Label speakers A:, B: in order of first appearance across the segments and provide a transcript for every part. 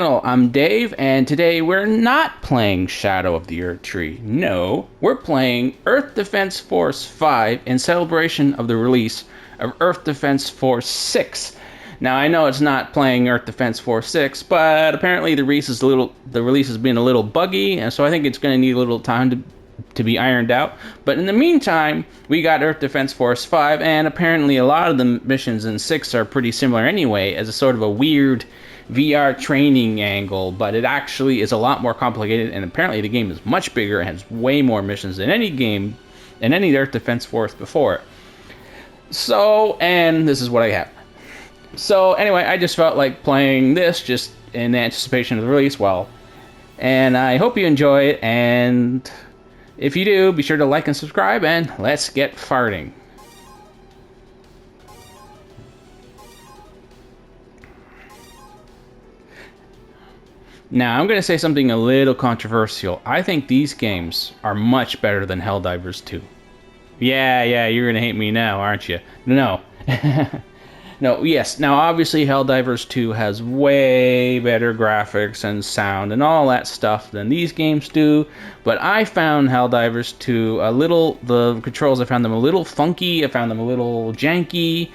A: Hello, I'm Dave, and today we're not playing Shadow of the Earth Tree. No, we're playing Earth Defense Force 5 in celebration of the release of Earth Defense Force 6. Now, I know it's not playing Earth Defense Force 6, but apparently the release has been a little buggy, and so I think it's going to need a little time to be ironed out. But in the meantime, we got Earth Defense Force 5, and apparently a lot of the missions in 6 are pretty similar anyway, as a sort of a weird VR training angle, but it actually is a lot more complicated, and apparently the game is much bigger and has way more missions than any game, and any Earth Defense Force before it. So, and this is what I have. So, anyway, I just felt like playing this just in anticipation of the release, and I hope you enjoy it, and if you do, be sure to like and subscribe, and let's get farting. Now, I'm going to say something a little controversial. I think these games are much better than Helldivers 2. Yeah, you're going to hate me now, aren't you? No. No, yes. Now, obviously, Helldivers 2 has way better graphics and sound and all that stuff than these games do. But I found Helldivers 2 the controls, I found them a little funky. I found them a little janky.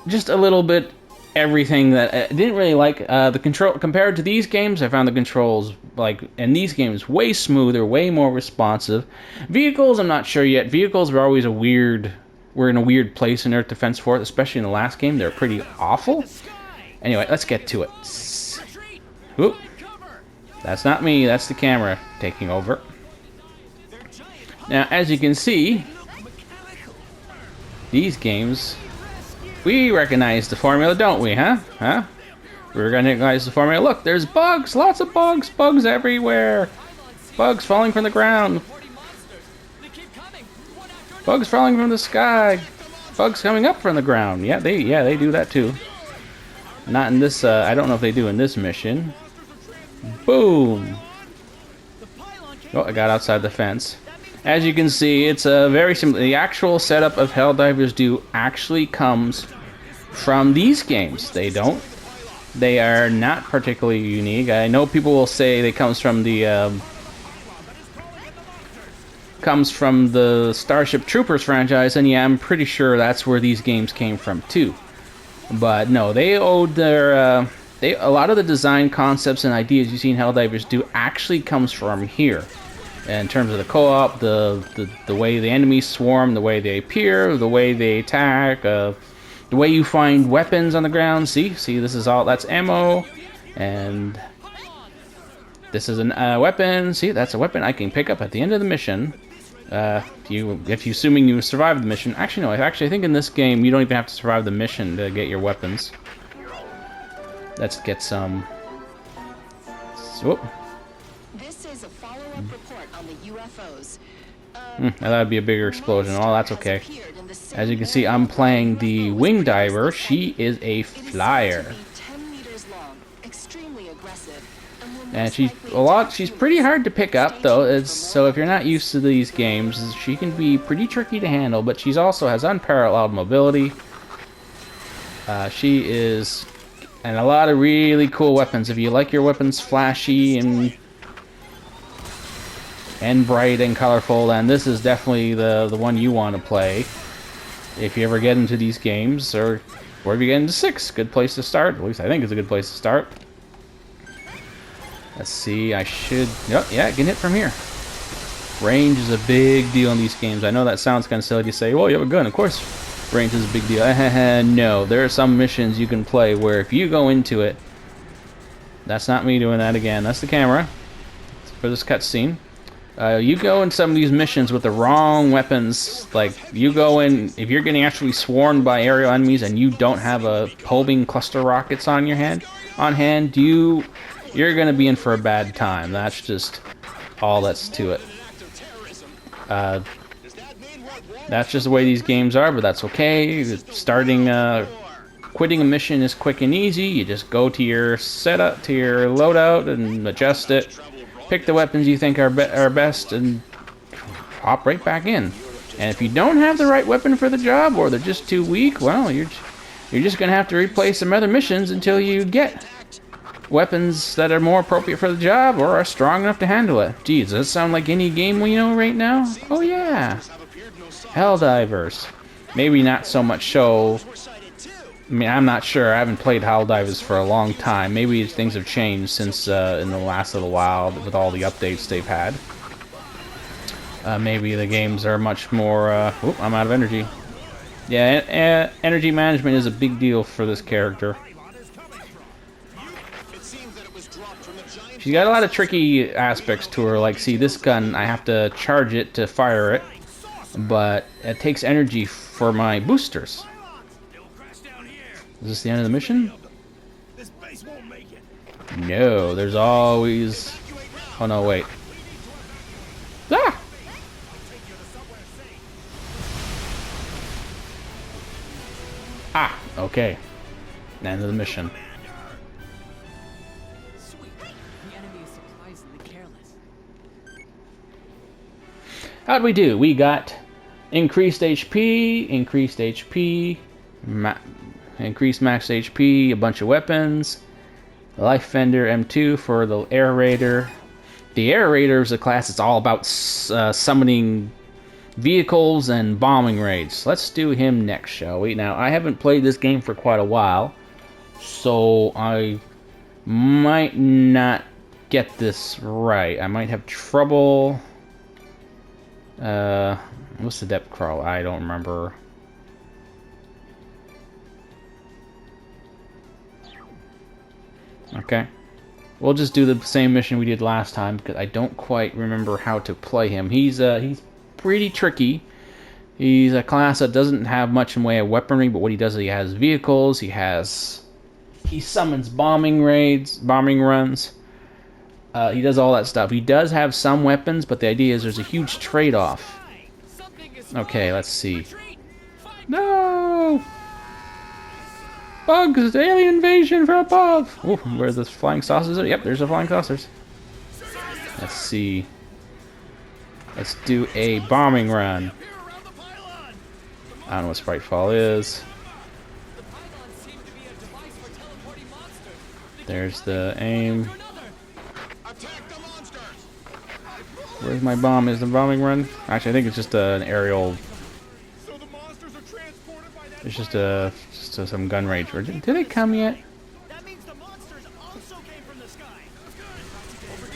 A: Just a little bit everything that I didn't really like. The control compared to these games, I found the controls in these games way smoother, way more responsive. Vehicles, I'm not sure yet. Vehicles were always we're in a weird place in Earth Defense Force, especially in the last game. They're pretty awful. Anyway, let's get to it. Whoop. That's not me, that's the camera taking over. Now, as you can see, these games, we recognize the formula, don't we, huh? We recognize the formula. Look, there's bugs, lots of bugs, bugs everywhere. Bugs falling from the ground. Bugs falling from the sky. Bugs coming up from the ground. Yeah, they do that too. Not in this, I don't know if they do in this mission. Boom. Oh, I got outside the fence. As you can see, it's a very simple. The actual setup of Helldivers 2 actually comes from these games. They are not particularly unique. I know people will say they comes from the Starship Troopers franchise, and yeah, I'm pretty sure that's where these games came from too. But no, they owed a lot of the design concepts and ideas you see in Helldivers 2 actually comes from here. In terms of the co-op, the way the enemies swarm, the way they appear, the way they attack, the way you find weapons on the ground. See, this is that's ammo, and this is a weapon. See, that's a weapon I can pick up at the end of the mission. If you assuming you survive the mission. Actually, no. I think in this game you don't even have to survive the mission to get your weapons. Let's get some. Whoop.
B: This is a follow-up report on the UFOs.
A: That would be a bigger explosion. Oh, that's okay. As you can see, I'm playing the wing diver. She is a flyer. And she's pretty hard to pick up, though. So if you're not used to these games, she can be pretty tricky to handle, but she also has unparalleled mobility. And a lot of really cool weapons. If you like your weapons flashy and bright and colorful, then this is definitely the one you want to play. If you ever get into these games, or if you get into 6, good place to start. At least I think it's a good place to start. Let's see, I should... Oh, yeah, I can hit from here. Range is a big deal in these games. I know that sounds kind of silly to say, well, you have a gun, of course range is a big deal. No, there are some missions you can play where if you go into it... That's not me doing that again, that's the camera for this cutscene. You go in some of these missions with the wrong weapons. Like, you go in, if you're getting actually swarmed by aerial enemies and you don't have a homing cluster rockets on hand, you're gonna be in for a bad time. That's just all that's to it. That's just the way these games are, but that's okay. Quitting a mission is quick and easy. You just go to your setup, to your loadout, and adjust it. Pick the weapons you think are best, and hop right back in. And if you don't have the right weapon for the job, or they're just too weak, well, you're just gonna have to replay some other missions until you get weapons that are more appropriate for the job or are strong enough to handle it. Geez, does that sound like any game we know right now? Oh yeah. Helldivers. Maybe not so much so. I mean, I'm not sure. I haven't played Helldivers for a long time. Maybe things have changed since in the last little while with all the updates they've had. Maybe the games are much more... Oop, I'm out of energy. Yeah, energy management is a big deal for this character. She's got a lot of tricky aspects to her. Like, see, this gun, I have to charge it to fire it. But it takes energy for my boosters. Is this the end of the mission? No, there's always... Oh no, wait. Ah! Ah, okay. End of the mission. How'd we do? We got increased HP, increased max HP, a bunch of weapons, Life Fender M2 for the Air Raider. The Air Raider is a class that's all about summoning vehicles and bombing raids. Let's do him next, shall we? Now, I haven't played this game for quite a while, so I might not get this right. I might have trouble... what's the depth crawl? I don't remember. Okay. We'll just do the same mission we did last time, because I don't quite remember how to play him. He's pretty tricky. He's a class that doesn't have much in way of weaponry, but what he does is he has vehicles, he summons bombing raids, bombing runs. He does all that stuff. He does have some weapons, but the idea is there's a huge trade-off. Okay, let's see. No! Bugs! Alien invasion from above! Oh, where's the flying saucers? Yep, there's the flying saucers. Let's see. Let's do a bombing run. I don't know what Spritefall is. There's the aim. Where's my bomb? Is the bombing run? Actually, I think it's just an aerial. It's just some gun rage. Did they come yet?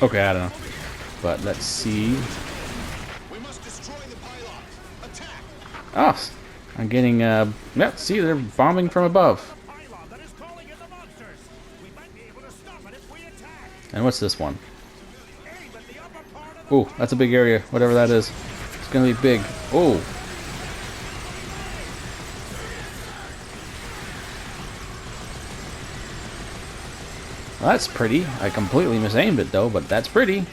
A: Okay, I don't know. But let's see. Oh, I'm getting. Yeah, see, they're bombing from above. And what's this one? Ooh, that's a big area, whatever that is. It's gonna be big. Oh. Well, that's pretty. I completely misaimed it though, but that's pretty.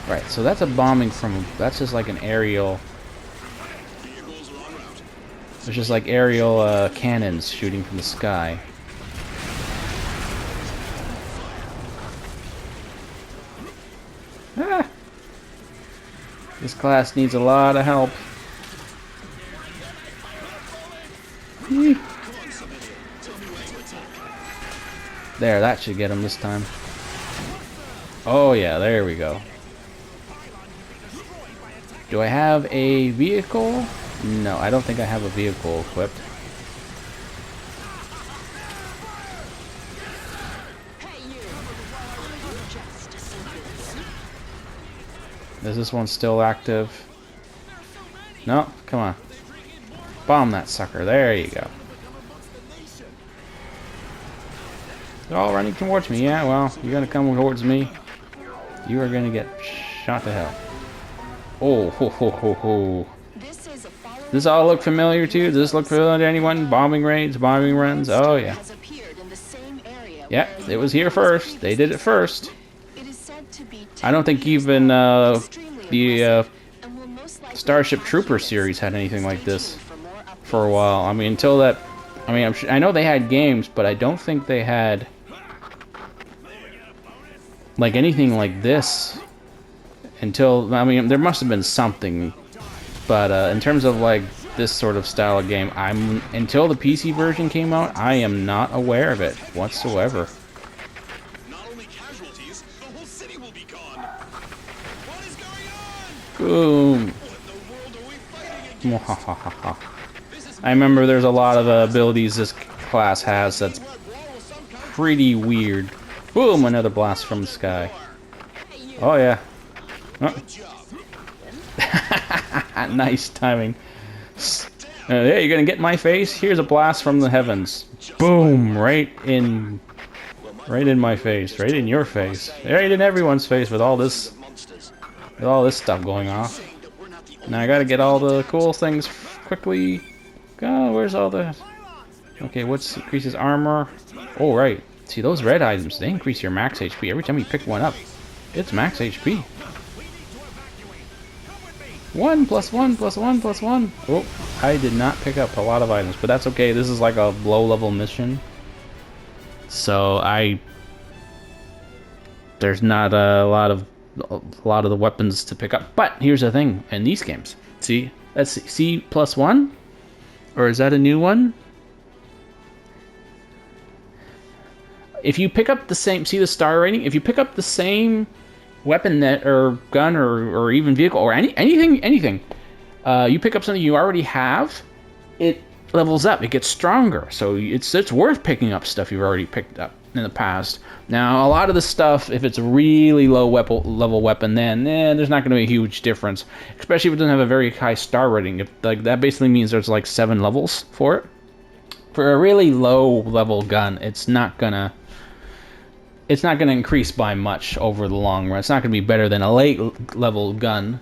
A: Right, so that's a bombing from... That's just like an aerial... It's just like aerial cannons shooting from the sky. Ah! This class needs a lot of help. There, that should get him this time. Oh yeah, there we go. Do I have a vehicle? No, I don't think I have a vehicle equipped. Is this one still active? No, come on. Bomb that sucker. There you go. They're all running towards me. Yeah, well, you're gonna come towards me. You are gonna get shot to hell. Oh, ho, ho, ho, ho. Does this all look familiar to you? Does this look familiar to anyone? Bombing raids, bombing runs? Oh, yeah. Yeah, it was here first. They did it first. I don't think even the Starship Trooper series had anything like this for a while. I mean, until that... I mean, I know they had games, but I don't think they had... like anything like this until, I mean, there must have been something, but in terms of like this sort of style of game. Until the PC version came out, I am not aware of it whatsoever.
C: Not only casualties, the whole city will be gone. What is
A: Boom.
C: going on? What in the world are we fighting against?
A: I remember there's a lot of abilities this class has that's pretty weird. Boom, another blast from the sky. Oh yeah. Oh. Nice timing. Hey, you're gonna get in my face? Here's a blast from the heavens. Boom, right in my face, right in your face, right in everyone's face with all this stuff going off. Now I gotta get all the cool things quickly. Oh, where's all the... Okay, what's increases armor? Oh, right. See, those red items, they increase your max HP. Every time you pick one up, it's max HP. 1 + 1 + 1 + 1. Oh, I did not pick up a lot of items, but that's okay. This is like a low-level mission. So there's not a lot of the weapons to pick up. But here's the thing in these games. See, let's see, C +1? Or is that a new one? If you pick up the same, see the star rating? If you pick up the same weapon or gun or even vehicle or anything, you pick up something you already have, it levels up. It gets stronger. So it's worth picking up stuff you've already picked up in the past. Now, a lot of the stuff, if it's a really low level weapon, then there's not going to be a huge difference. Especially if it doesn't have a very high star rating. That basically means there's like 7 levels for it. For a really low level gun, it's not gonna increase by much over the long run. It's not going to be better than a late level gun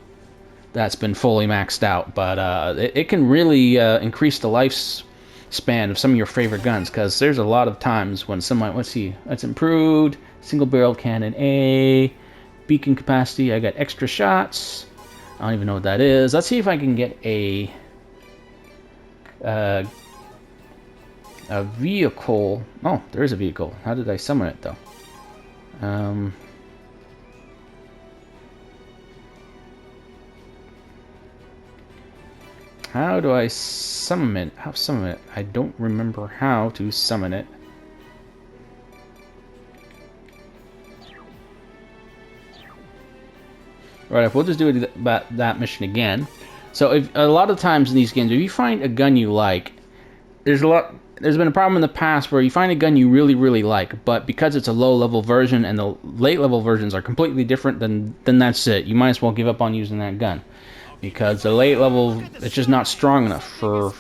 A: that's been fully maxed out, but it can really increase the lifespan of some of your favorite guns, because there's a lot of times when someone, let's see, that's improved, single barrel cannon A, beacon capacity, I got extra shots, I don't even know what that is. Let's see if I can get a vehicle. Oh, there is a vehicle. How did I summon it though? How do I summon it? How summon it? I don't remember how to summon it. Right, we'll just do it about that mission again. So, if a lot of times in these games, if you find a gun you like, there's been a problem in the past where you find a gun you really, really like, but because it's a low-level version and the late-level versions are completely different, then that's it. You might as well give up on using that gun, because the late level, it's just not strong enough for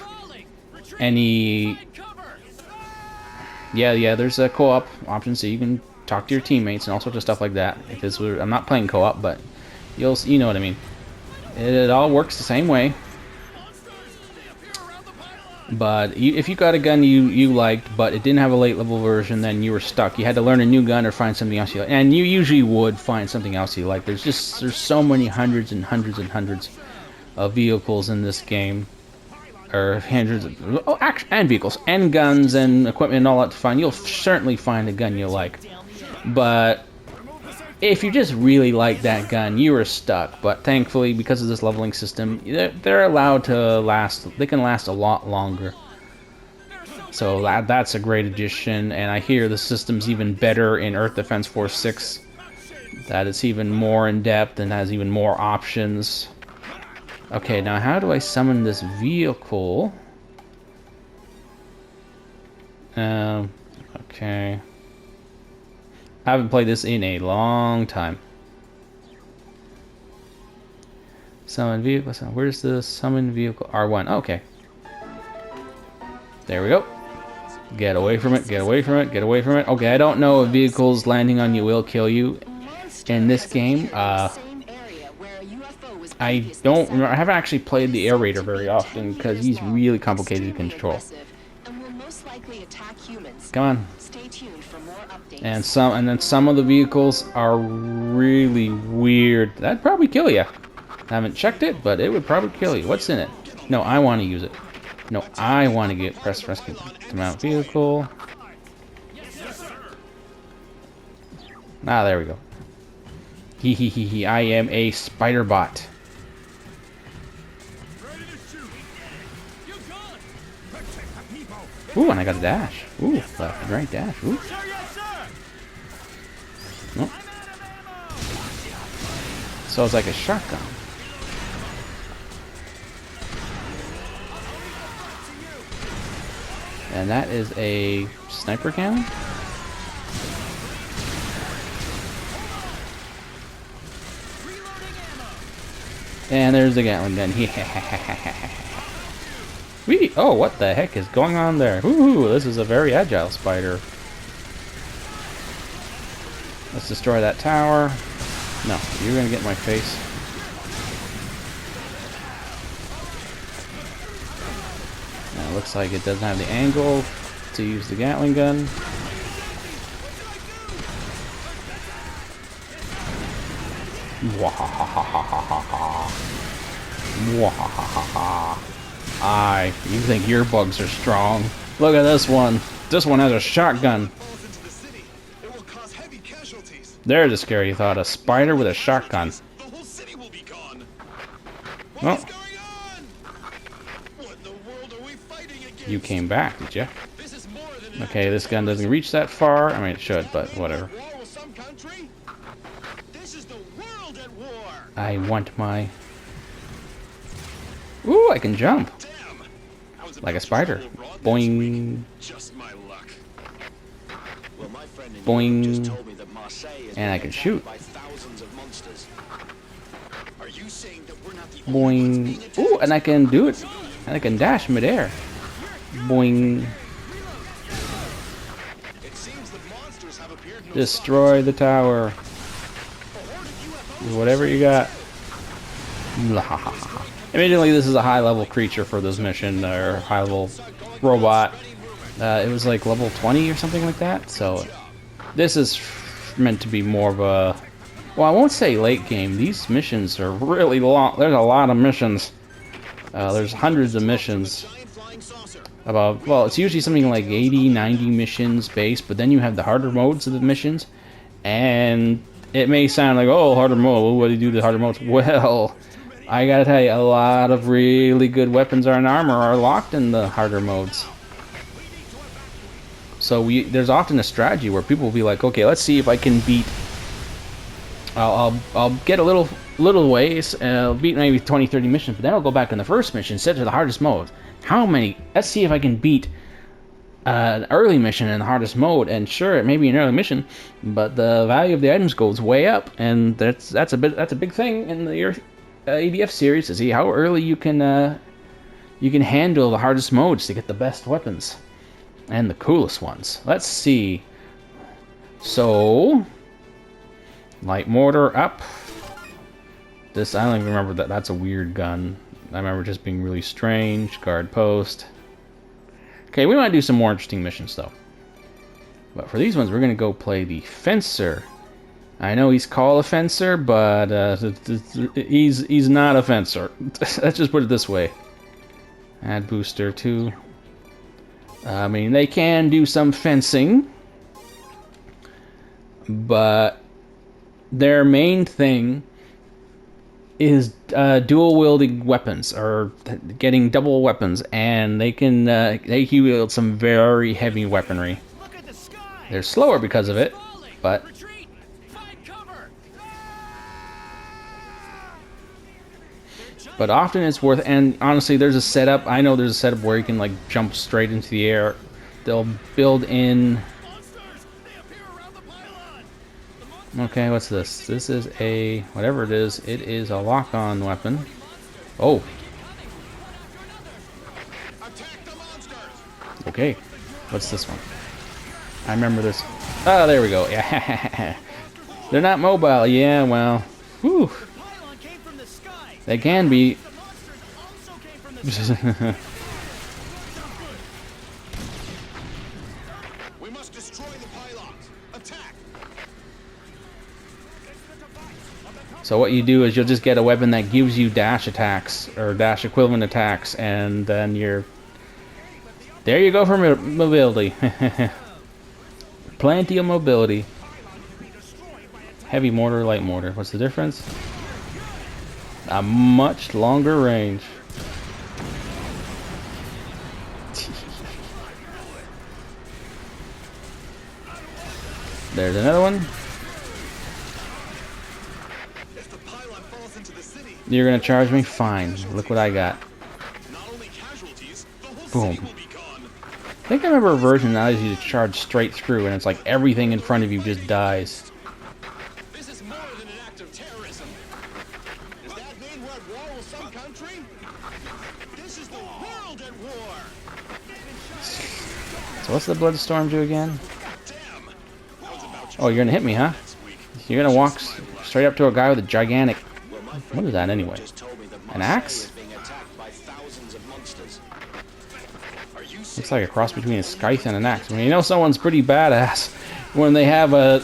A: any... Yeah, there's a co-op option, so you can talk to your teammates and all sorts of stuff like that. If this were, I'm not playing co-op, but you know what I mean. It all works the same way. But if you got a gun you liked, but it didn't have a late level version, then you were stuck. You had to learn a new gun or find something else you like. And you usually would find something else you like. There's so many hundreds and hundreds and hundreds of vehicles in this game. Or hundreds of... and vehicles. And guns and equipment and all that to find. You'll certainly find a gun you like. But if you just really like that gun, you were stuck. But thankfully, because of this leveling system, they're allowed to last. They can last a lot longer. So that's a great addition. And I hear the system's even better in Earth Defense Force 6. That it's even more in depth and has even more options. Okay, now how do I summon this vehicle? Okay. I haven't played this in a long time. Summon vehicle. Where's the summon vehicle? R1. Okay. There we go. Get away from it. Get away from it. Get away from it. Okay, I don't know if vehicles landing on you will kill you in this game. I don't remember. I haven't actually played the air raider very often because he's really complicated to control. Come on. And then some of the vehicles are really weird. That'd probably kill you. I haven't checked it, but it would probably kill you. What's in it? No, I want to use it. No, I want to press rescue to mount vehicle. Ah, there we go. Hee. I am a spider bot. Ooh, and I got a dash. Ooh, left and right dash. Ooh. Nope. So it's like a shotgun. And that is a sniper cannon? And there's the Gatling gun. Wee! Oh, what the heck is going on there? Ooh, this is a very agile spider. Let's destroy that tower. No, you're gonna get in my face. Now, it looks like it doesn't have the angle to use the Gatling gun. Mwahahahaha. Mwahahaha. Aye, you think your bugs are strong. Look at this one. This one has a shotgun. There's a scary thought. A spider with a shotgun.
C: The whole city will be gone.
A: Oh,
C: What's going on? What in the world are we fighting against?
A: you came back, did you?
C: This is more than an
A: Okay, this gun doesn't reach that far. I mean, it should, but whatever.
C: war with some country? This is the world at war.
A: I want my... Ooh, I can jump.
C: Damn. I was
A: Like a
C: about to
A: spider.
C: travel abroad next week.
A: Boing.
C: Just my luck.
D: Well, my friend in
A: Boing.
D: Europe just told me that Marseille is
A: And I
D: being
A: can
D: attacked
A: shoot.
D: by thousands of monsters.
C: Are you saying that we're not the only ones being
A: Boing.
C: attacked?
A: Ooh, and I can do it. And I can dash midair. Boing.
C: It seems that monsters have appeared in those
A: Destroy the tower. Whatever you got. Immediately, this is a high-level creature for this mission, or high-level robot. It was like level 20 or something like that, so this is meant to be more of a... Well, I won't say late game. These missions are really long. There's a lot of missions. There's hundreds of missions.
C: giant flying saucer.
A: About, well, it's usually something like 80, 90 missions base, but then you have the harder modes of the missions, and it may sound like, oh, harder mode, what do you do to harder modes? Well, I gotta tell you, a lot of really good weapons and armor are locked in the harder modes. So there's often a strategy where people will be like, okay, let's see if I can beat... I'll get a little ways, I'll beat maybe 20, 30 missions, but then I'll go back in the first mission, set to the hardest mode. How many? Let's see if I can beat an early mission in the hardest mode, and sure, it may be an early mission, but the value of the items goes way up, and that's a big thing in the ADF series, to see how early you can handle the hardest modes to get the best weapons and the coolest ones. Let's see. So, light mortar up. This, I don't even remember that. That's a weird gun. I remember just being really strange. Guard post. Okay, we want to do some more interesting missions though. But for these ones, we're gonna go play the Fencer. I know he's called a Fencer, but he's not a Fencer. Let's just put it this way. Add booster too. I mean, they can do some fencing, but their main thing is dual wielding weapons, or getting double weapons, and they can wield some very heavy weaponry. They're slower because of it, but often it's worth. And honestly, there's a setup. I know there's a setup where you can like jump straight into the air. They'll build in. Okay, what's this? This is a... whatever it is. It is a lock-on weapon. Oh. Okay. What's this one? I remember this. Oh, there we go. Yeah. They're not mobile. Yeah, well. Whew. They can be.
C: We must destroy the pylons. Attack.
A: So what you do is you'll just get a weapon that gives you dash attacks, or dash equivalent attacks, and then you're... there you go for mobility. Plenty of mobility. Heavy mortar, light mortar. What's the difference? A much longer range. There's another one.
C: If the pylon falls into the city,
A: You're gonna charge me? Fine. Look what I got.
C: not only casualties, the whole
A: Boom.
C: city will be gone.
A: I think I remember a version that allows you to charge straight through, and it's like everything in front of you just dies.
C: This is more than an act of terrorism. Does that mean we're at war with some country? This is the world at war.
A: So what's the Bloodstorm do again?
C: Damn. I was about to
A: Oh, you're gonna hit me, huh?
C: next week.
A: You're gonna walk straight up to a guy with a gigantic...
D: Well, my
A: What
D: friend
A: is that anyway?
D: just told me that
A: An
D: Marseille
A: axe?
D: is being attacked by thousands of monsters.
C: Are you
A: Looks like a cross between a scythe and an axe. I mean, you know someone's pretty badass when they have a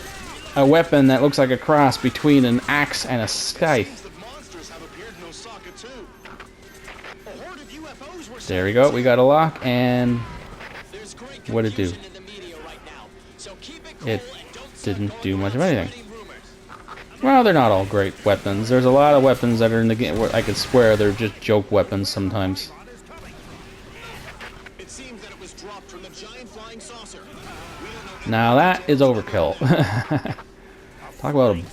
A: weapon that looks like a cross between an axe and a scythe.
C: The monsters have appeared in Osaka too. A horde of UFOs were
A: There we go. We got a lock, and
D: There's great
A: what'd it do?
D: confusion in the media right now, so keep it cool
A: It
D: and don't start
A: didn't
D: going
A: do much of
D: around
A: anything.
D: spreading rumors.
A: Well, they're not all great weapons. There's a lot of weapons that are in the game where I could swear they're just joke weapons sometimes.
C: It seems that it was dropped from the giant flying saucer. We don't know
A: Now that is overkill. Talk about an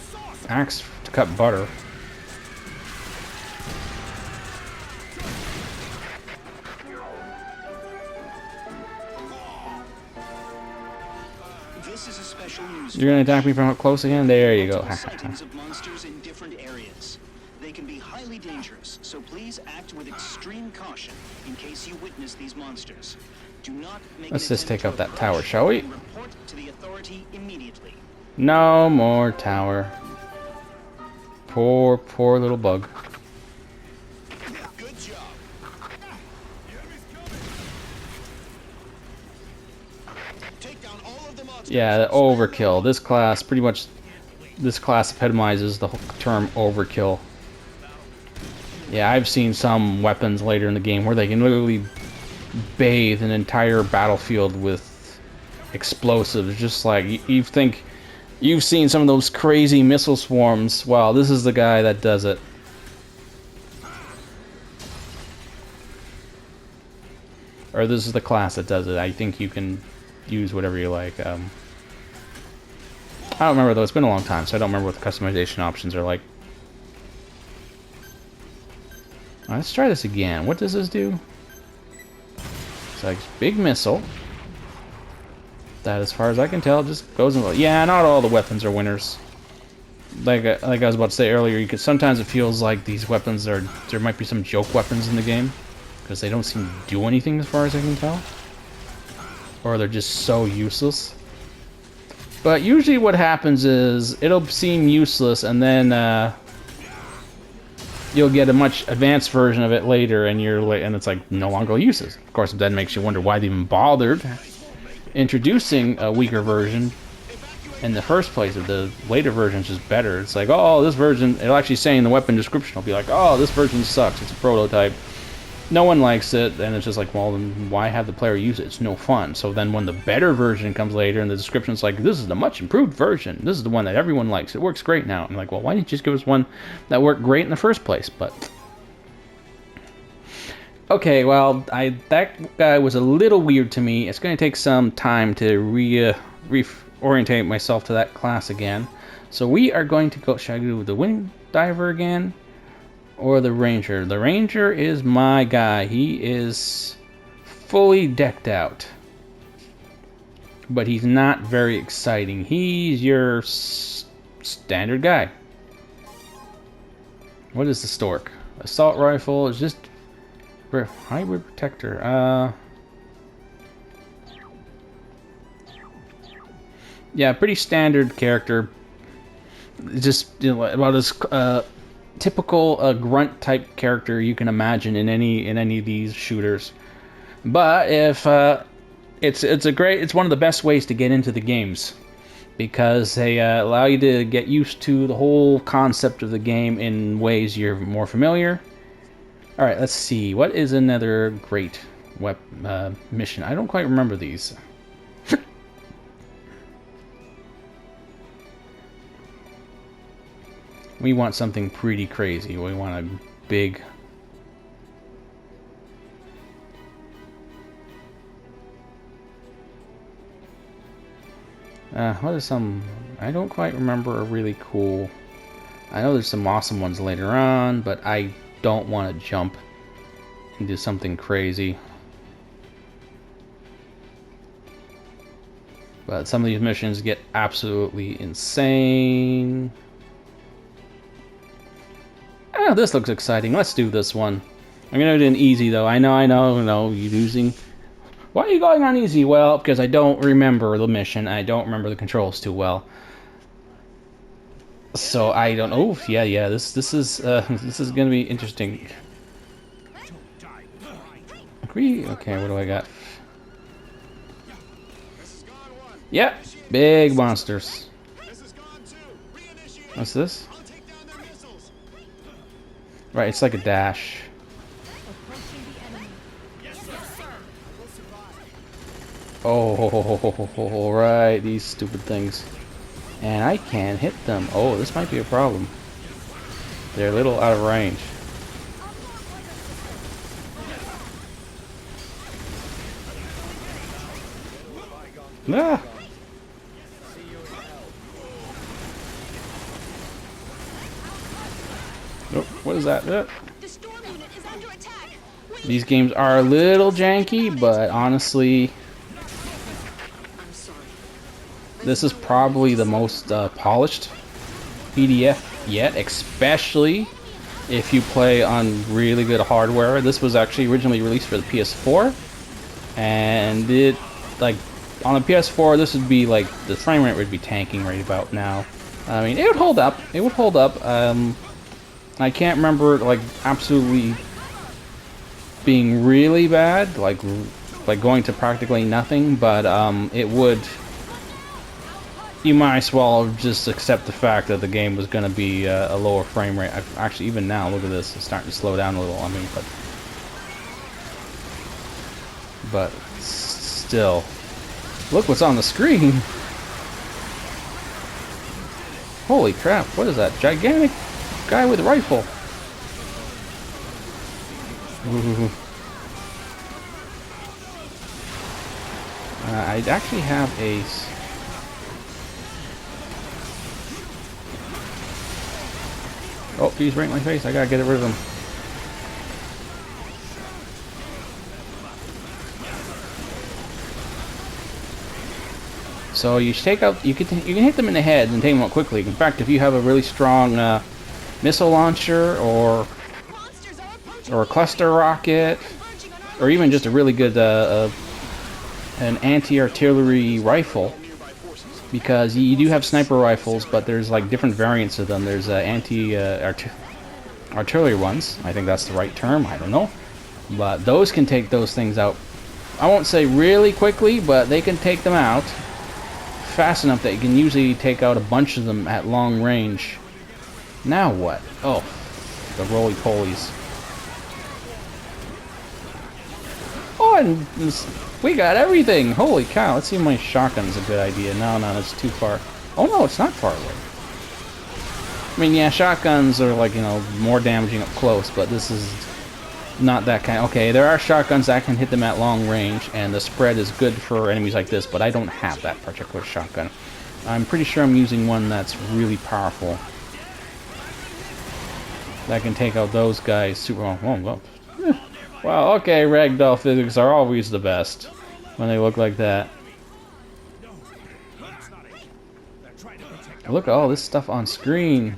A: axe to cut butter.
E: This is a special news.
A: You're gonna attack me from up close again? There you go.
E: Multiple sightings of monsters in different areas. They can be highly dangerous, so please act with extreme caution in case you witness these monsters. Do not make
A: Let's
E: an
A: just
E: attempt
A: take out
E: to
A: that tower,
E: approach
A: shall we?
E: and report to the authority immediately.
A: No more tower. Poor, poor little bug.
C: good job. Take down all of the monsters.
A: Yeah, the overkill. This class, pretty much, this class epitomizes the whole term overkill. Yeah, I've seen some weapons later in the game where they can literally bathe an entire battlefield with explosives. Just like, you think you've seen some of those crazy missile swarms. Well, this is the guy that does it. Or this is the class that does it. I think you can use whatever you like. I don't remember though. It's been a long time, so I don't remember what the customization options are like. Let's try this again. What does this do? It's like big missile. That, as far as I can tell, just goes in. Yeah, not all the weapons are winners. Like I was about to say earlier, you could sometimes it feels like these weapons are there might be some joke weapons in the game because they don't seem to do anything as far as I can tell, or they're just so useless. But usually, what happens is it'll seem useless, and then you'll get a much advanced version of it later, and it's like no longer useless. Of course, it then makes you wonder why they even bothered introducing a weaker version in the first place. If the later version's just better, it's like, oh, this version. It'll actually say in the weapon description, it'll be like, oh, this version sucks. It's a prototype. No one likes it, and it's just like, well, then why have the player use it? It's no fun. So then when the better version comes later, and the description's like, this is the much improved version. This is the one that everyone likes. It works great now. I'm like, well, why didn't you just give us one that worked great in the first place? But okay, well, that guy was a little weird to me. It's going to take some time to reorientate myself to that class again. So we are going to go. Should I do the wind diver again? Or the ranger? The ranger is my guy. He is fully decked out. But he's not very exciting. He's your standard guy. What is the stork? Assault rifle is just hybrid protector. Yeah, pretty standard character. Just about as typical grunt type character you can imagine in any of these shooters. But if it's one of the best ways to get into the games, because they allow you to get used to the whole concept of the game in ways you're more familiar. All right, let's see. What is another great mission? I don't quite remember these. We want something pretty crazy. We want a big... What is some... I don't quite remember a really cool... I know there's some awesome ones later on, but I don't want to jump into something crazy. But some of these missions get absolutely insane. Ah, this looks exciting. Let's do this one. I'm gonna do an easy though. I know, you're using... Why are you going on easy? Well, because I don't remember the mission. I don't remember the controls too well. So I don't... Oh, yeah, this is gonna be interesting. Okay, what do I got? Yep, big monsters. What's this? Right, it's like a dash. Oh, right, these stupid things. And I can't hit them. Oh, this might be a problem. They're a little out of range. Ah! Oh, what is that?
B: The storm unit is under attack.
A: These games are a little janky, but honestly,
B: I'm sorry.
A: this is probably the most polished PDF yet, especially if you play on really good hardware. This was actually originally released for the PS4, and it, like, on the PS4, this would be like, the frame rate would be tanking right about now. I mean, it would hold up. It would hold up. I can't remember, like, absolutely being really bad, like going to practically nothing, but it would... You might as well just accept the fact that the game was going to be a lower frame rate. Actually, even now, look at this. It's starting to slow down a little. I mean, but still, look what's on the screen. Holy crap! What is that? Gigantic guy with a rifle. Ooh. I actually have a... Oh, he's right in my face. I gotta get rid of him. So you take out, you can hit them in the head and take them out quickly. In fact, if you have a really strong missile launcher or a cluster rocket, or even just a really good an anti-artillery rifle, because you do have sniper rifles, but there's like different variants of them. There's artillery ones. I think that's the right term. I don't know, but those can take those things out. I won't say really quickly, but they can take them out fast enough that you can usually take out a bunch of them at long range. Now what? Oh, the roly-polies. Oh, and we got everything! Holy cow, let's see if my shotgun's a good idea. No, that's too far. Oh no, it's not far away. I mean, yeah, shotguns are like, more damaging up close, but this is not that kind. Okay, there are shotguns that can hit them at long range, and the spread is good for enemies like this, but I don't have that particular shotgun. I'm pretty sure I'm using one that's really powerful. That can take out those guys super well. Wow, okay, ragdoll physics are always the best when they look like that. Look at all this stuff on screen.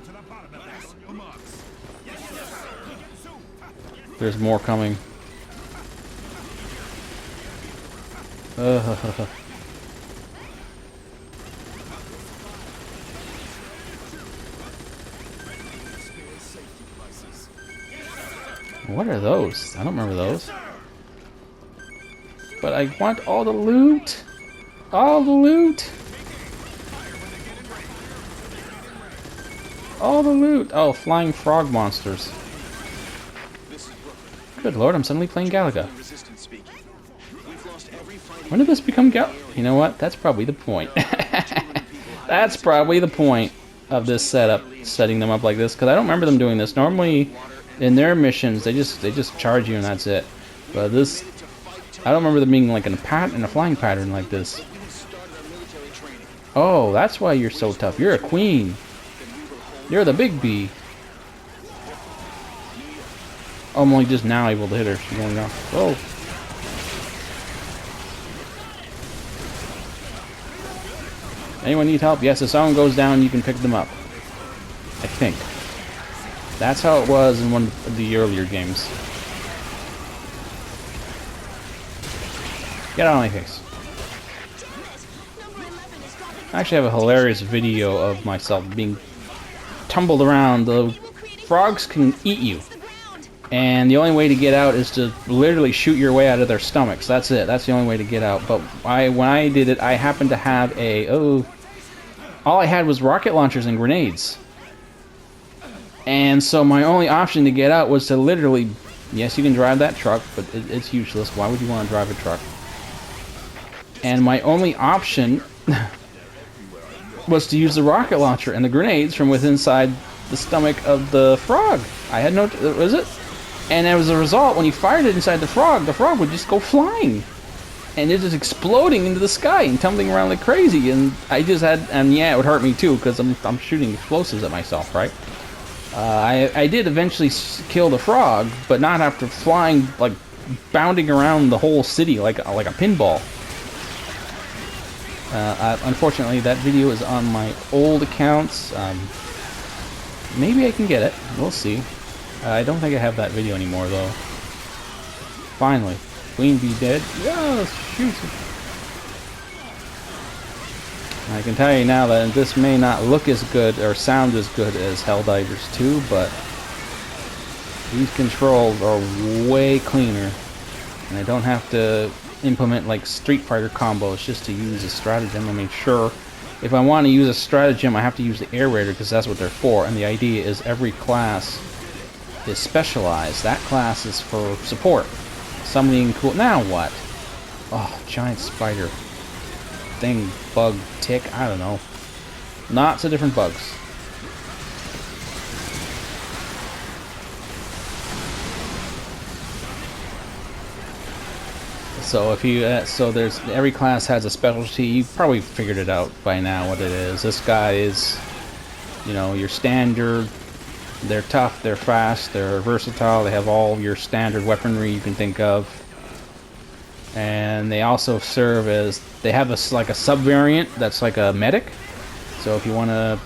A: There's more coming. What are those? I don't remember those. But I want all the loot. All the loot. All the loot. Oh, flying frog monsters. Good lord, I'm suddenly playing Galaga. When did this become You know what? That's probably the point. That's probably the point of this setup, setting them up like this, because I don't remember them doing this. Normally, in their missions, they just charge you and that's it. But this, I don't remember them being like in a flying pattern like this. Oh, that's why you're so tough. You're a queen. You're the big bee. Oh, I'm only just now able to hit her. She's going off. Whoa. Anyone need help? Yes, if someone goes down, you can pick them up. I think. That's how it was in one of the earlier games. Get out of my face. I actually have a hilarious video of myself being tumbled around. The frogs can eat you. And the only way to get out is to literally shoot your way out of their stomachs. That's it. That's the only way to get out. But when I did it, I happened to have a... Oh, all I had was rocket launchers and grenades. And so my only option to get out was to literally... Yes, you can drive that truck, but it's useless. Why would you want to drive a truck? And my only option was to use the rocket launcher and the grenades from within inside the stomach of the frog. I had no... Was it? And as a result, when you fired it inside the frog would just go flying. And it was exploding into the sky and tumbling around like crazy. And I just had... And yeah, it would hurt me too, because I'm shooting explosives at myself, right? I did eventually kill the frog, but not after flying, like, bounding around the whole city like a pinball. Unfortunately, that video is on my old accounts. Maybe I can get it. We'll see. I don't think I have that video anymore, though. Finally. Queen Bee dead. Yeah, shoot. I can tell you now that this may not look as good or sound as good as Helldivers 2, but these controls are way cleaner. And I don't have to implement like Street Fighter combos just to use a stratagem. I mean, sure, if I want to use a stratagem, I have to use the Air Raider because that's what they're for. And the idea is every class is specialized. That class is for support. Something cool. Now what? Oh, giant spider thing, bug, tick. I don't know. Lots of different bugs. So if you, so there's every class has a specialty. You probably figured it out by now what it is. This guy is, you know, your standard. They're tough, they're fast, they're versatile. They have all your standard weaponry you can think of, and they also serve as they have a like a sub variant that's like a medic. So if you want to,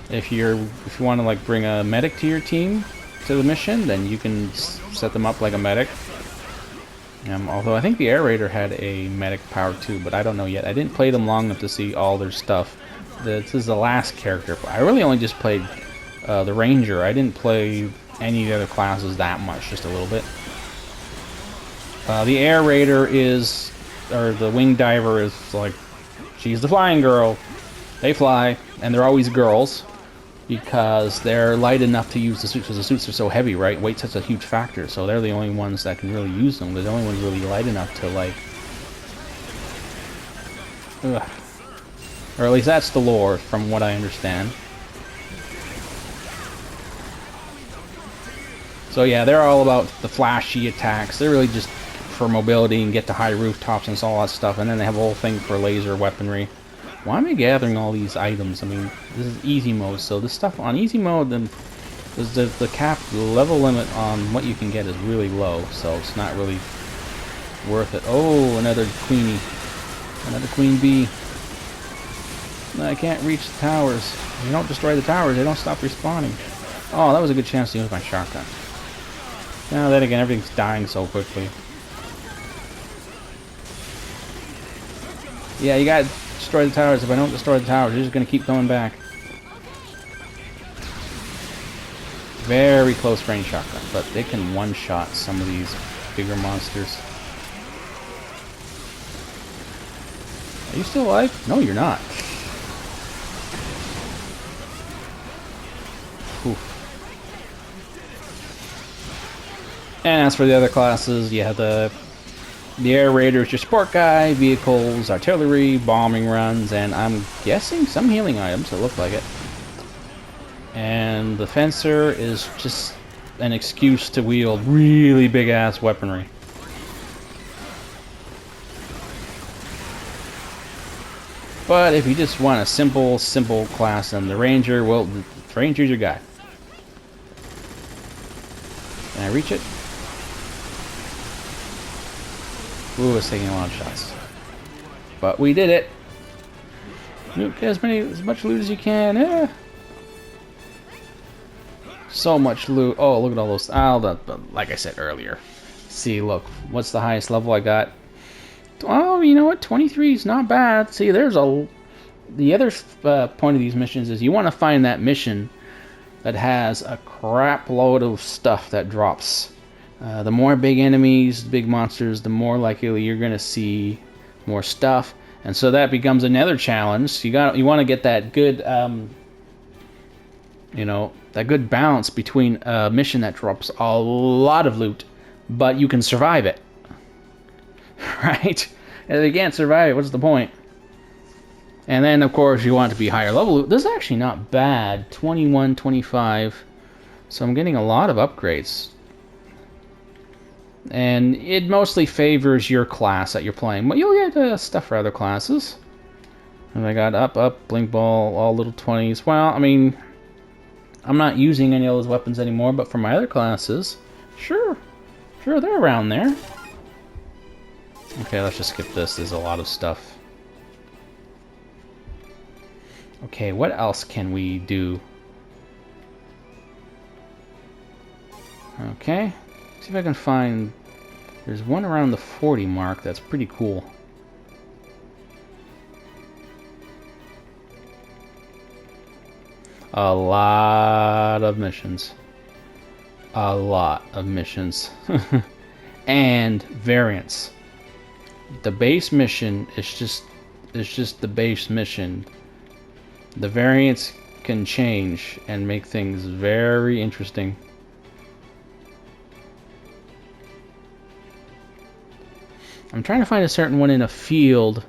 A: if you want to like bring a medic to your team to the mission, then you can set them up like a medic. Although I think the Air Raider had a medic power too, but I don't know yet. I didn't play them long enough to see all their stuff. This is the last character. I really only just played the Ranger. I didn't play any of the other classes that much, just a little bit. The Air Raider is, or the Wing Diver is like, she's the flying girl. They fly, and they're always girls, because they're light enough to use the suits, because the suits are so heavy, right? Weight's such a huge factor, so they're the only ones that can really use them. They're the only ones really light enough to, like... Ugh. Or at least that's the lore, from what I understand. So yeah, they're all about the flashy attacks. They're really just for mobility and get to high rooftops and all that stuff. And then they have a whole thing for laser weaponry. Why am I gathering all these items? I mean, this is easy mode, so this stuff on easy mode, then the cap level limit on what you can get is really low, so it's not really worth it. Oh, another queenie, another queen bee. No, I can't reach the towers. If you don't destroy the towers, they don't stop respawning. Oh, that was a good chance to use my shotgun. Now then again, everything's dying so quickly. Yeah, you gotta destroy the towers. If I don't destroy the towers, they're just gonna keep coming back. Very close range shotgun, but they can one-shot some of these bigger monsters. Are you still alive? No, you're not. Oof. And as for the other classes, you have the Air Raider is your support guy, vehicles, artillery, bombing runs, and I'm guessing some healing items that look like it. And the Fencer is just an excuse to wield really big-ass weaponry. But if you just want a simple class, then the Ranger, well, the Ranger's your guy. Can I reach it? Ooh, it's taking a lot of shots. But we did it. Get as much loot as you can. Yeah. So much loot. Oh, look at all those. Like I said earlier. See, look. What's the highest level I got? Oh, you know what? 23 is not bad. See, there's a... The other point of these missions is you want to find that mission that has a crap load of stuff that drops. The more big enemies, big monsters, the more likely you're going to see more stuff. And so that becomes another challenge. You want to get that good... that good balance between a mission that drops a lot of loot, but you can survive it. Right? And if you can't survive it, what's the point? And then, of course, you want it to be higher level loot. This is actually not bad. 21, 25. So I'm getting a lot of upgrades. And it mostly favors your class that you're playing. But you'll get stuff for other classes. And I got up, blink ball, all little 20s. Well, I mean... I'm not using any of those weapons anymore, but for my other classes, sure, they're around there. Okay, let's just skip this. There's a lot of stuff. Okay, what else can we do? Okay, see if I can find... There's one around the 40 mark that's pretty cool. A lot of missions. A lot of missions. And variants. The base mission is just the base mission. The variants can change and make things very interesting. I'm trying to find a certain one in a field.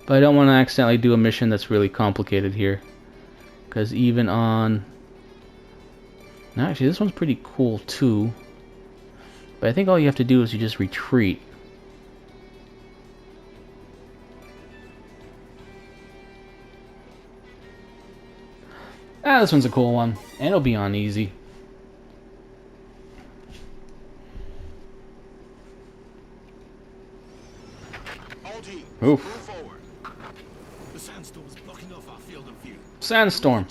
A: But I don't want to accidentally do a mission that's really complicated here. Because even on... No, actually, this one's pretty cool too. But I think all you have to do is you just retreat. This one's a cool one. And it'll be on easy. Oof. Sandstorm.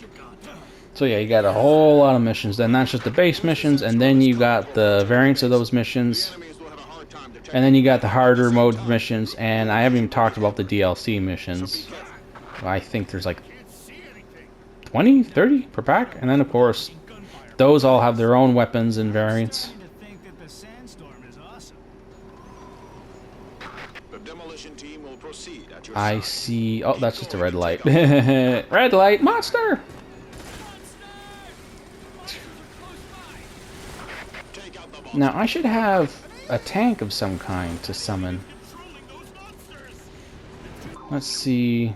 A: So yeah, you got a whole lot of missions. Then that's just the base missions, and then you got the variants of those missions. And then you got the harder mode missions, and I haven't even talked about the DLC missions. I think there's like 20, 30 per pack, and then of course those all have their own weapons and variants. I see. Oh, that's just a red light. Red light, monster! Now, I should have a tank of some kind to summon. Let's see.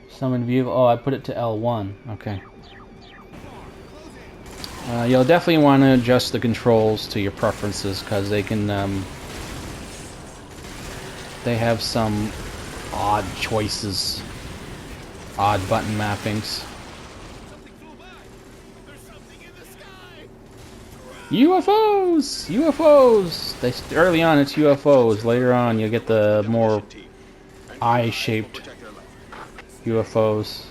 A: Summon vehicle. Oh, I put it to L1. Okay. You'll definitely want to adjust the controls to your preferences because they can, they have some odd choices, odd button mappings. UFOs! UFOs! Early on it's UFOs. Later on you'll get the more eye-shaped UFOs.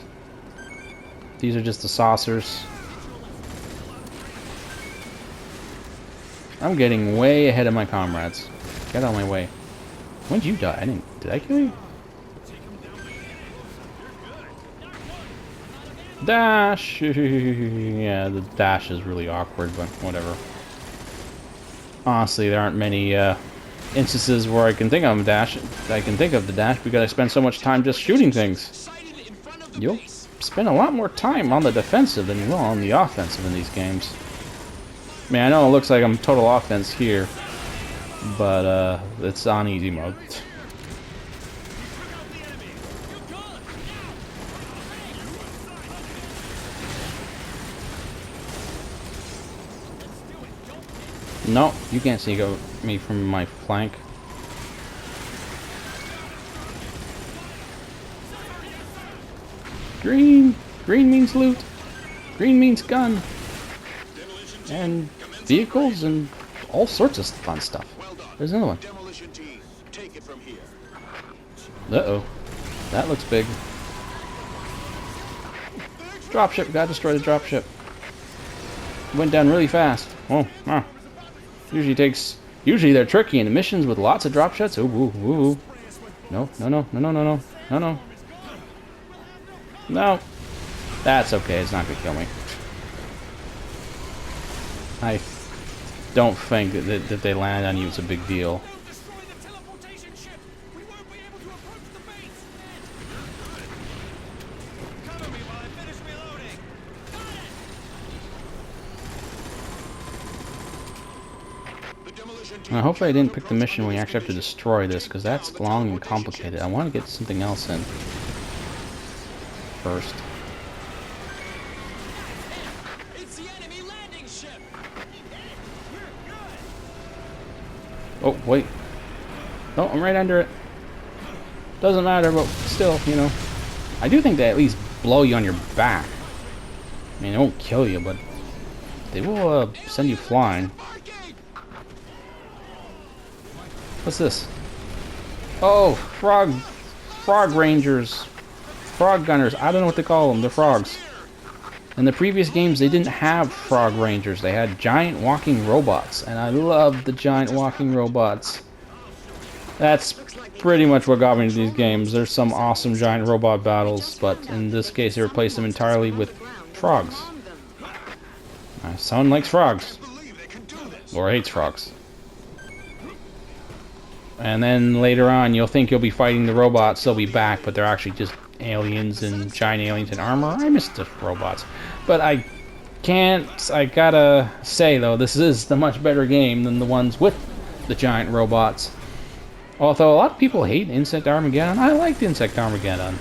A: These are just the saucers. I'm getting way ahead of my comrades. Get out of my way. When did you die? Did I kill you? Dash! Yeah, the dash is really awkward, but whatever. Honestly, there aren't many instances where I can think of the dash because I spend so much time just shooting things. You'll spend a lot more time on the defensive than you will on the offensive in these games. I mean, I know it looks like I'm total offense here, but it's on easy mode. No, you can't sneak me from my flank. Green! Green means loot. Green means gun. And vehicles and all sorts of fun stuff. There's another one.
C: Demolition team, take it from here.
A: Uh-oh. That looks big. Dropship. Gotta destroy the dropship. Went down really fast. Oh, huh. Usually they're tricky in missions with lots of dropships. Ooh, ooh, ooh. No, no, no, no, no, no, no, no, no. No. That's okay. It's not gonna kill me. I don't think that they land on you. It's a big deal. And hopefully I didn't pick the mission where you actually have to destroy this, because that's long and complicated. I want to get something else in first.
D: It's the enemy landing ship.
A: Oh, wait. No, I'm right under it. Doesn't matter, but still, you know. I do think they at least blow you on your back. I mean, it won't kill you, but they will send you flying. What's this? Oh, frog rangers. Frog gunners. I don't know what to call them. They're frogs. In the previous games, they didn't have frog rangers. They had giant walking robots. And I love the giant walking robots. That's pretty much what got me into these games. There's some awesome giant robot battles, but in this case, they replaced them entirely with frogs. My son likes frogs. Or hates frogs. And then later on, you'll think you'll be fighting the robots. They'll be back, but they're actually just aliens and giant aliens in armor. I miss the robots. But I gotta say, though, this is the much better game than the ones with the giant robots. Although a lot of people hate Insect Armageddon, I liked Insect Armageddon.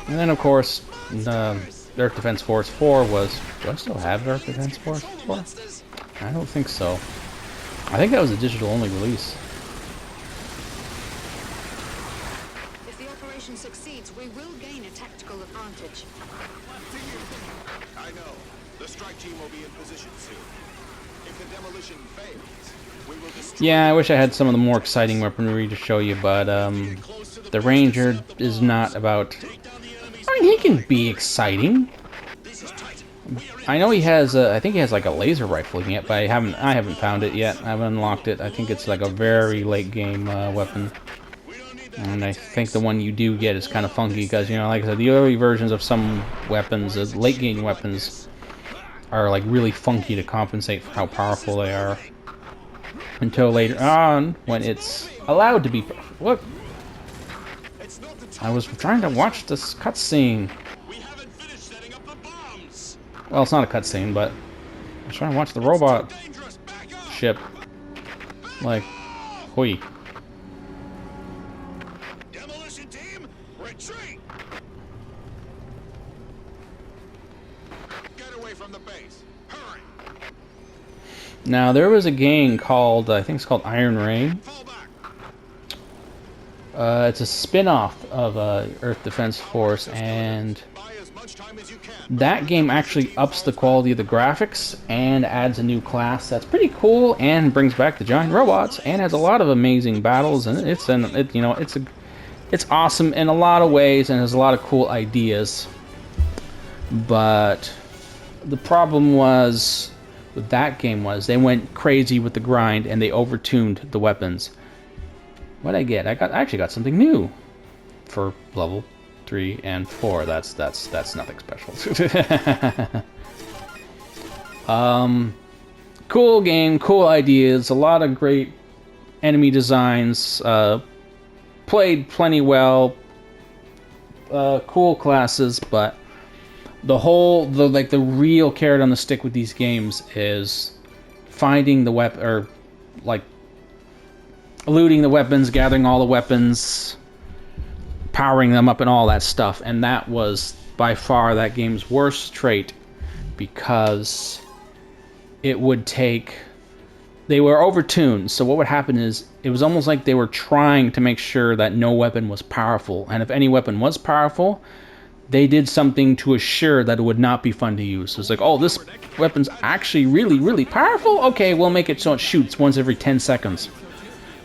A: And then, of course, the Earth Defense Force 4 was... Do I still have Earth Defense Force 4? I don't think so. I think that was a digital-only release.
B: If the operation succeeds, we will gain a tactical advantage.
C: I know. The strike team will be in position soon. If the demolition fails, we will destroy.
A: Yeah, I wish I had some of the more exciting weaponry to show you, but the Ranger is not about... I mean, he can be exciting. I know he has, I think he has like a laser rifle yet, but I haven't found it yet. I haven't unlocked it. I think it's like a very late game weapon. And I think the one you do get is kind of funky because, you know, like I said, the early versions of some weapons, the late game weapons, are like really funky to compensate for how powerful they are. Until later on, when it's allowed to be... Look! I was trying to watch this cutscene.
C: We haven't finished setting up the bombs.
A: Well, it's not a cutscene, but I was trying to watch the robot
C: Dangerous. Back up.
A: ship. Like, hoi.
C: Demolition team, retreat. Get away from the base. Hurry.
A: Now, there was a game called, I think it's called Iron Rain.
C: Fall back.
A: It's a spin-off of Earth Defense Force, and
C: Buy as much time as you can.
A: that game actually ups the quality of the graphics and adds a new class that's pretty cool and brings back the giant robots and has a lot of amazing battles, and it's awesome in a lot of ways and has a lot of cool ideas. But the problem was with that game was they went crazy with the grind and they overtuned the weapons. What'd I get? I actually got something new for level 3 and 4. That's nothing special. Cool game, cool ideas, a lot of great enemy designs, played plenty well, cool classes, but the real carrot on the stick with these games is finding the weapon, or like looting the weapons, gathering all the weapons, powering them up and all that stuff. And that was by far that game's worst trait, because it would take they were overtuned. So what would happen is it was almost like they were trying to make sure that no weapon was powerful, and if any weapon was powerful, they did something to assure that it would not be fun to use. So it's like, oh, this weapon's actually really, really powerful? Okay, we'll make it so it shoots once every 10 seconds.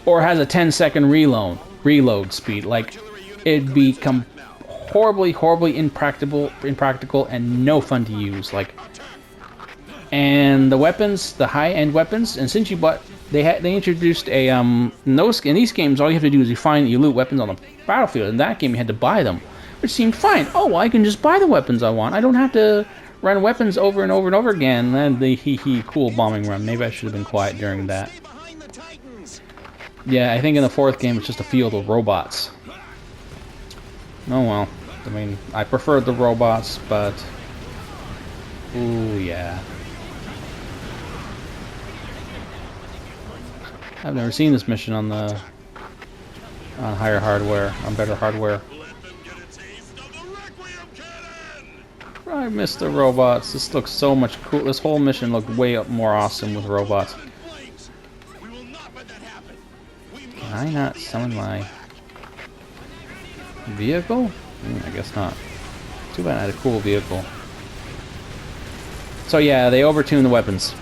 A: Or has a 10-second reload speed. Like, it'd become horribly impractical and no fun to use. Like, and the weapons, the high-end weapons, and since you bought, they introduced a in these games all you have to do is you loot weapons on the battlefield. In that game you had to buy them, which seemed fine. Oh, well, I can just buy the weapons I want. I don't have to run weapons over and over and over again. And the cool bombing run. Maybe I should have been quiet during that. Yeah, I think in the fourth game it's just a field of robots. Oh well. I mean, I preferred the robots, but ooh yeah. I've never seen this mission on the higher hardware, on better hardware. I miss the robots. This looks so much cool. This whole mission looked way more awesome with robots. Can I not summon my vehicle? I guess not. Too bad I had a cool vehicle. So yeah, they overtuned the weapons.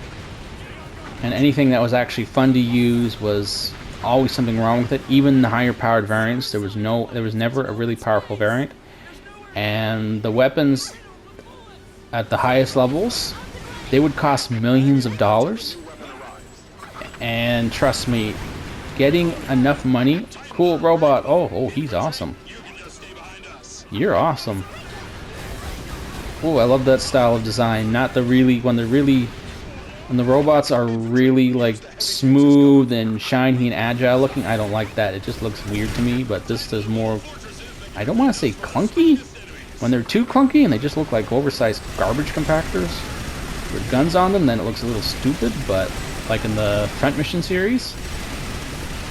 A: And anything that was actually fun to use was always something wrong with it. Even the higher powered variants, there was never a really powerful variant. And the weapons at the highest levels, they would cost millions of dollars. And trust me, getting enough money, cool robot. Oh, he's awesome. You're awesome. Oh, I love that style of design. Not the really when the robots are really like smooth and shiny and agile looking. I don't like that. It just looks weird to me. But this is more, I don't want to say clunky. When they're too clunky and they just look like oversized garbage compactors with guns on them, then it looks a little stupid. But like in the Front Mission series.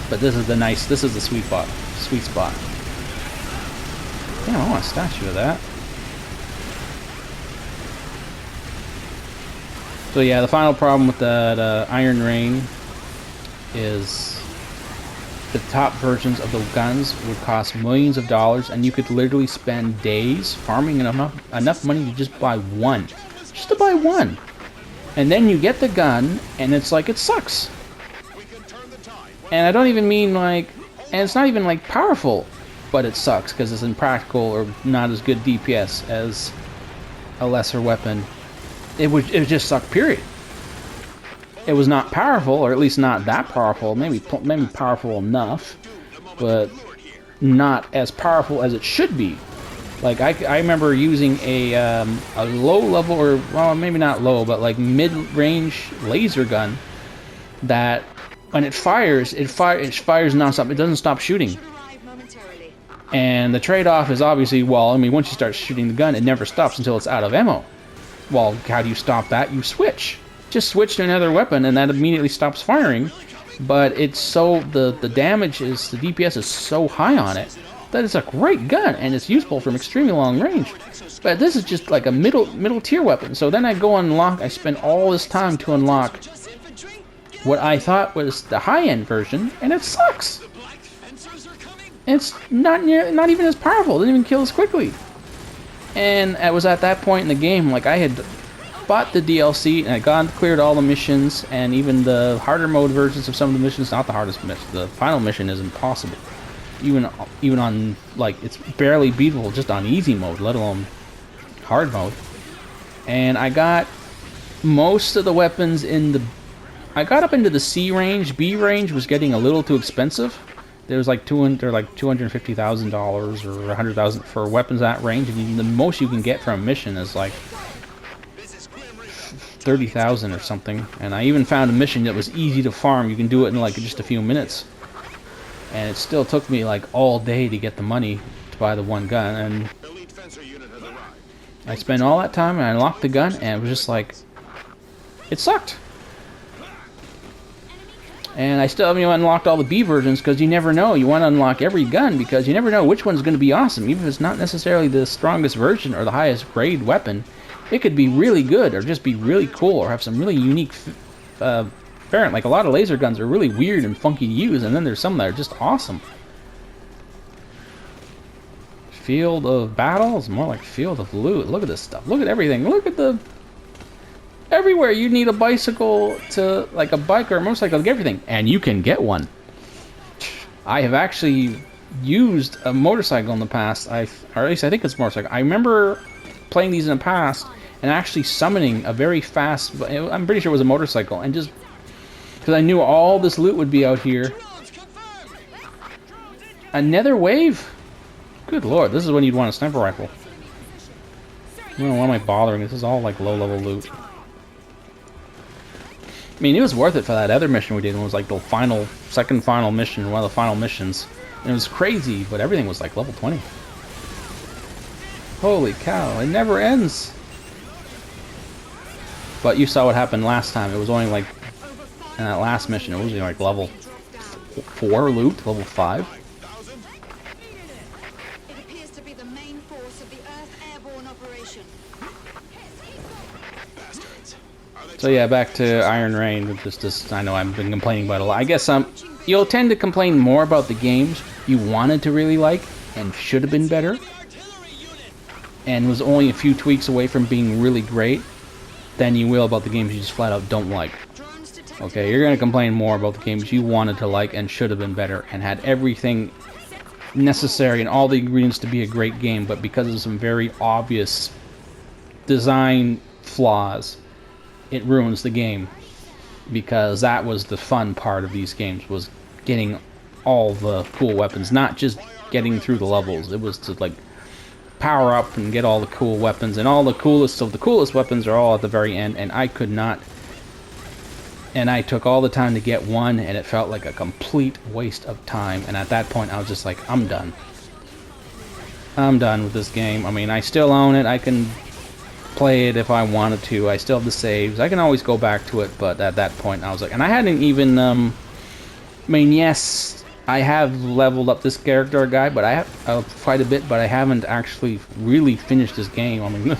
A: But this is the sweet spot. Damn, I want a statue of that. So yeah, the final problem with that Iron Rain is the top versions of the guns would cost millions of dollars, and you could literally spend days farming enough money to just buy one. Just to buy one. And then you get the gun, and it's like, it sucks. And I don't even mean like, and it's not even like powerful, but it sucks because it's impractical or not as good DPS as a lesser weapon. It would just suck, period. It was not powerful, or at least not that powerful. Maybe powerful enough, but not as powerful as it should be. Like I remember using a low level, or well, maybe not low, but like mid-range laser gun that when it fires nonstop. It doesn't stop shooting. And the trade-off is obviously, well, I mean, once you start shooting the gun, it never stops until it's out of ammo. Well, how do you stop that? You switch. Just switch to another weapon, and that immediately stops firing. But it's so the damage is, the DPS is so high on it that it's a great gun, and it's useful from extremely long range. But this is just like a middle tier weapon. So then I go unlock. I spend all this time to unlock what I thought was the high-end version, and it sucks. It's not even as powerful. It didn't even kill as quickly. And I was at that point in the game, like I had bought the DLC and I cleared all the missions, and even the harder mode versions of some of the missions. Not the hardest mission. The final mission is impossible. Even on, like, it's barely beatable just on easy mode, let alone hard mode. And I got most of the weapons I got up into the C range. B range was getting a little too expensive. There was like $250,000 or $100,000 for weapons that range, and the most you can get from a mission is like 30,000 or something. And I even found a mission that was easy to farm. You can do it in like just a few minutes, and it still took me like all day to get the money to buy the one gun. And I spent all that time and I unlocked the gun, and it was just like, it sucked. And I still haven't unlocked all the B versions because you never know. You want to unlock every gun because you never know which one's going to be awesome. Even if it's not necessarily the strongest version or the highest grade weapon, it could be really good or just be really cool or have some really unique transparent. Like, a lot of laser guns are really weird and funky to use, and then there's some that are just awesome. Field of battle is more like field of loot. Look at this stuff. Look at everything. Look at the... Everywhere you need a bicycle to... Like a bike or a motorcycle to get everything. And you can get one. I have actually used a motorcycle in the past. Or at least I think it's a motorcycle. I remember playing these in the past and actually summoning a very fast... I'm pretty sure it was a motorcycle. And just... Because I knew all this loot would be out here. Another wave? Good lord, this is when you'd want a sniper rifle. No, why am I bothering? This is all like low-level loot. I mean, it was worth it for that other mission we did. It was like the second final mission, one of the final missions. And it was crazy, but everything was like level 20. Holy cow, it never ends. But you saw what happened last time. It was only like, in that last mission, it was only like level 4 loot, level 5. So yeah, back to Iron Rain. Just I know I've been complaining about it a lot. I guess you'll tend to complain more about the games you wanted to really like and should have been better, and was only a few tweaks away from being really great, than you will about the games you just flat out don't like. Okay, you're gonna complain more about the games you wanted to like and should have been better and had everything necessary and all the ingredients to be a great game, but because of some very obvious design flaws, it ruins the game. Because that was the fun part of these games, was getting all the cool weapons, not just getting through the levels. It was to like power up and get all the cool weapons, and all the coolest of the coolest weapons are all at the very end, and I could not. And I took all the time to get one, and it felt like a complete waste of time. And at that point I was just like, I'm done. I'm done with this game. I mean, I still own it. I can play it if I wanted to. I still have the saves. I can always go back to it, but at that point I was like, and I hadn't even I mean, yes, I have leveled up this character guy, but I have quite a bit, but I haven't actually really finished this game. I mean,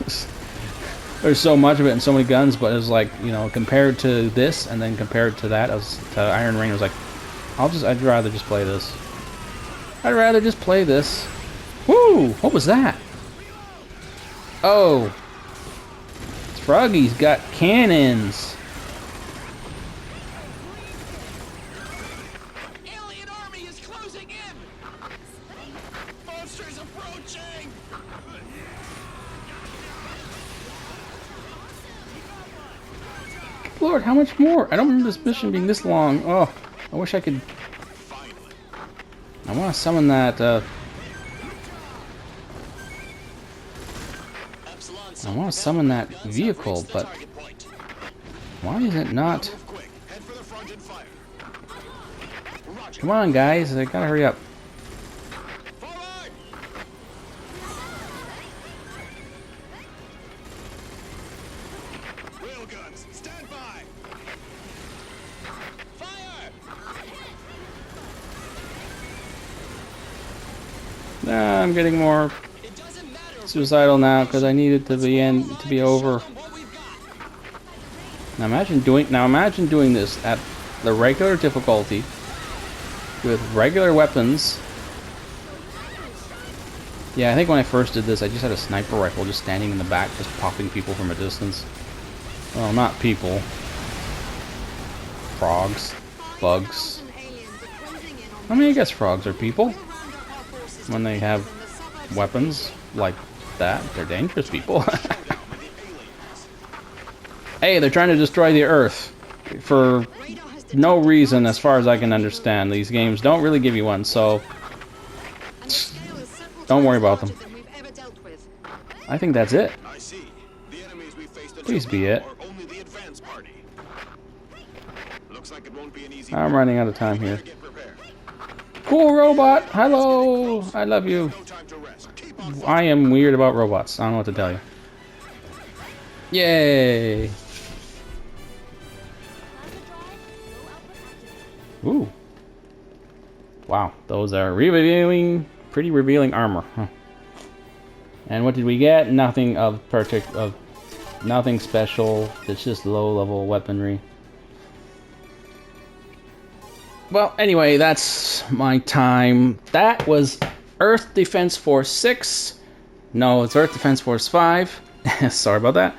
A: there's so much of it and so many guns, but it's like, you know, compared to this and then compared to that, to Iron Rain, I was like, I'd rather just play this. I'd rather just play this. Woo! What was that? Oh, Froggy's got cannons.
C: Alien army is closing in. Monsters approaching.
A: Lord, how much more? I don't remember this mission being this long. Oh, I wish I could. I want to summon that. I want to summon that vehicle, but why is it not? Come on, guys! I gotta hurry up.
C: Railguns, stand by. Fire!
A: Nah, I'm getting more suicidal now because I need it to be over. Now imagine doing this at the regular difficulty with regular weapons. Yeah, I think when I first did this, I just had a sniper rifle just standing in the back, just popping people from a distance. Well, not people. Frogs. Bugs. I mean, I guess frogs are people. When they have weapons like that, they're dangerous people. Hey, they're trying to destroy the Earth for no reason, as far as I can understand. These games don't really give you one, so don't worry about them. I think that's it. Please be it. I'm running out of time here. Cool robot! Hello! I love you. I am weird about robots. I don't know what to tell you. Yay! Ooh. Wow, those are pretty revealing armor. Huh. And what did we get? Nothing nothing special. It's just low-level weaponry. Well, anyway, that's my time. That was Earth Defense Force 6. No, it's Earth Defense Force 5. Sorry about that.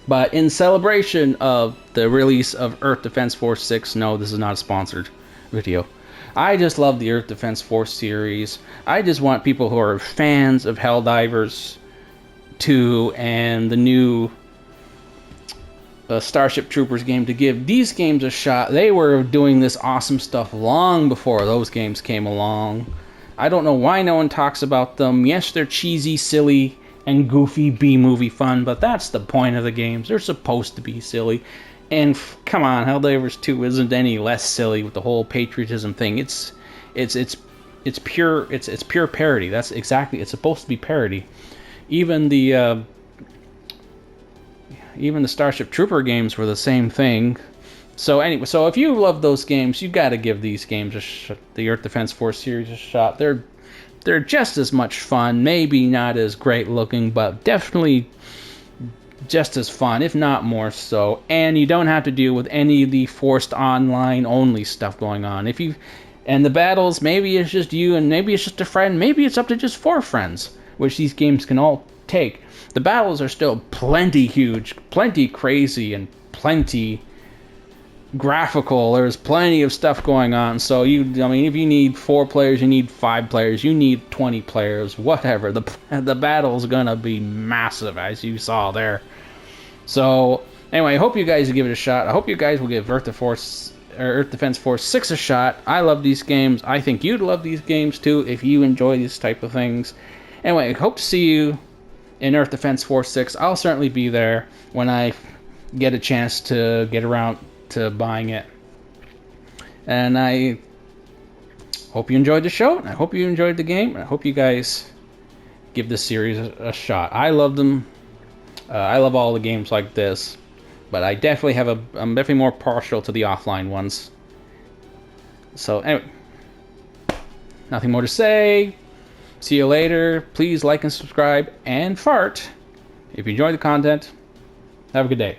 A: But in celebration of the release of Earth Defense Force 6, no, this is not a sponsored video. I just love the Earth Defense Force series. I just want people who are fans of Helldivers 2 and the new Starship Troopers game to give these games a shot. They were doing this awesome stuff long before those games came along. I don't know why no one talks about them. Yes, they're cheesy, silly, and goofy B-movie fun, but that's the point of the games. They're supposed to be silly. And come on, Helldivers 2 isn't any less silly with the whole patriotism thing. It's pure parody. That's exactly, it's supposed to be parody. Even the Starship Trooper games were the same thing. So anyway, so if you love those games, you got to give these games the Earth Defense Force series a shot. They're just as much fun, maybe not as great looking, but definitely just as fun, if not more so. And you don't have to deal with any of the forced online only stuff going on. And the battles, maybe it's just you and maybe it's just a friend, maybe it's up to just 4 friends, which these games can all take. The battles are still plenty huge, plenty crazy, and plenty graphical. There's plenty of stuff going on. So if you need 4 players, you need 5 players, you need 20 players, whatever. The battle's gonna be massive, as you saw there. So anyway, I hope you guys give it a shot. I hope you guys will give Earth Defense Force 6 a shot. I love these games. I think you'd love these games too if you enjoy these type of things. Anyway, I hope to see you in Earth Defense Force 6. I'll certainly be there when I get a chance to get around to buying it. And I hope you enjoyed the show, and I hope you enjoyed the game, and I hope you guys give this series a shot. I love them. I love all the games like this, but I'm definitely more partial to the offline ones. So anyway, nothing more to say. See you later. Please like and subscribe and fart if you enjoyed the content. Have a good day.